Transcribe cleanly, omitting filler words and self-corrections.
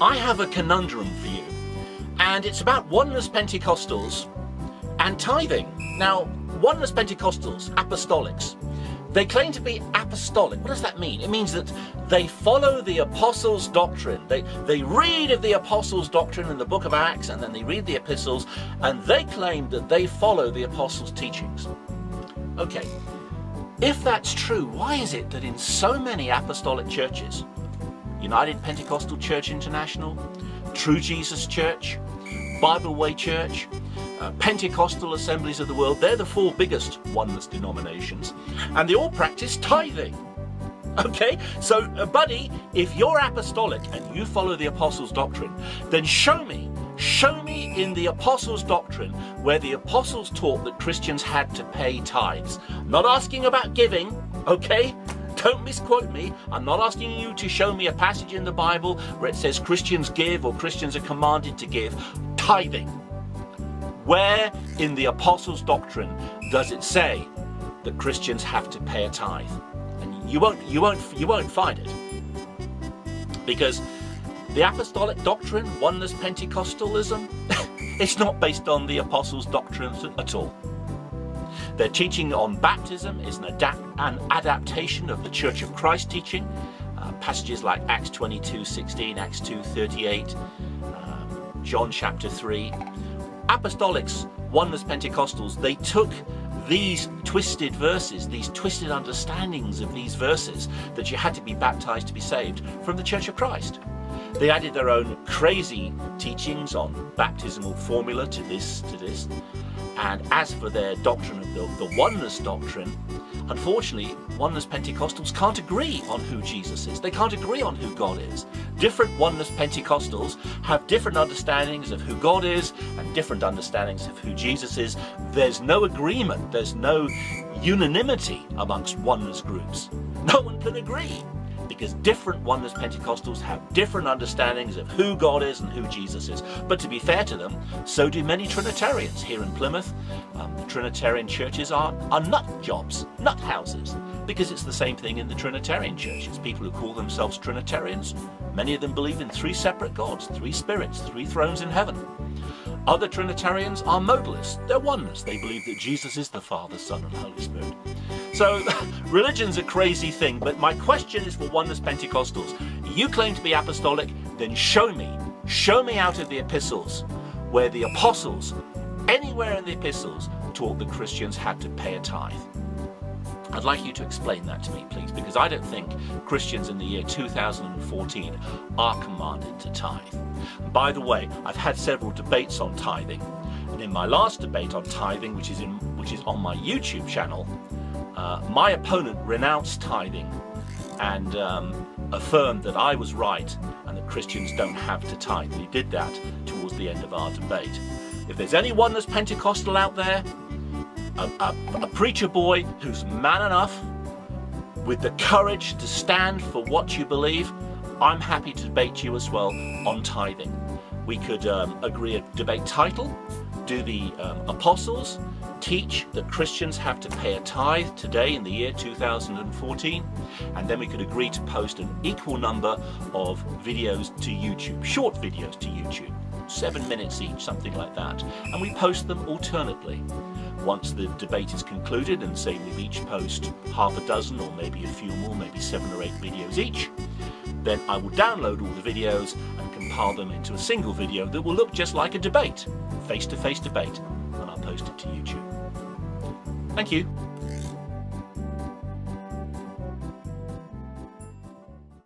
I have a conundrum for you, and it's about Oneness Pentecostals and tithing. Now, Oneness Pentecostals, Apostolics, they claim to be apostolic. What does that mean? It means that they follow the Apostles' doctrine. They read of the Apostles' doctrine in the book of Acts, and then they read the epistles, and they claim that they follow the Apostles' teachings. Okay, if that's true, why is it that in so many apostolic churches, United Pentecostal Church International, True Jesus Church, Bible Way Church, Pentecostal Assemblies of the World, they're the four biggest oneness denominations, and they all practice tithing. Okay, so buddy, if you're apostolic and you follow the Apostles' doctrine, then show me in the Apostles' doctrine where the Apostles taught that Christians had to pay tithes. I'm not asking about giving, okay? Don't misquote me. I'm not asking you to show me a passage in the Bible where it says Christians give or Christians are commanded to give. Tithing. Where in the Apostles' doctrine does it say that Christians have to pay a tithe? And you won't find it, because the Apostolic doctrine, Oneness Pentecostalism, it's not based on the Apostles' doctrine at all. Their teaching on baptism is an adaptation of the Church of Christ teaching. Passages like Acts 22:16, Acts 2:38, John chapter 3. Apostolics, Oneness Pentecostals, they took these twisted verses, these twisted understandings of these verses, that you had to be baptized to be saved, from the Church of Christ. They added their own crazy teachings on baptismal formula to this. And as for their doctrine of the oneness doctrine, unfortunately, Oneness Pentecostals can't agree on who Jesus is. They can't agree on who God is. Different Oneness Pentecostals have different understandings of who God is and different understandings of who Jesus is. There's no agreement. There's no unanimity amongst oneness groups. No one can agree, because different Oneness Pentecostals have different understandings of who God is and who Jesus is. But to be fair to them, so do many Trinitarians here in Plymouth. The Trinitarian churches are nut jobs, nut houses, because it's the same thing in the Trinitarian churches. People who call themselves Trinitarians, many of them believe in three separate gods, three spirits, three thrones in heaven. Other Trinitarians are modalists. They're oneness. They believe that Jesus is the Father, Son, and Holy Spirit. So religion's a crazy thing, but my question is for Oneness Pentecostals. You claim to be apostolic, then show me out of the epistles where the apostles, anywhere in the epistles, taught that Christians had to pay a tithe. I'd like you to explain that to me, please, because I don't think Christians in the year 2014 are commanded to tithe. And by the way, I've had several debates on tithing, and in my last debate on tithing, which is on my YouTube channel, my opponent renounced tithing and affirmed that I was right and that Christians don't have to tithe. He did that towards the end of our debate. If there's any Oneness Pentecostal out there, a preacher boy who's man enough with the courage to stand for what you believe, I'm happy to debate you as well on tithing. We could agree a debate title. Do the apostles teach that Christians have to pay a tithe today in the year 2014? And then we could agree to post an equal number of videos to YouTube, short videos to YouTube, 7 minutes each, something like that. And we post them alternately. Once the debate is concluded, and say we each post half a dozen or maybe a few more, maybe 7 or 8 videos each, then I will download all the videos and compile them into a single video that will look just like a debate, face-to-face debate, and I'll post it to YouTube. Thank you.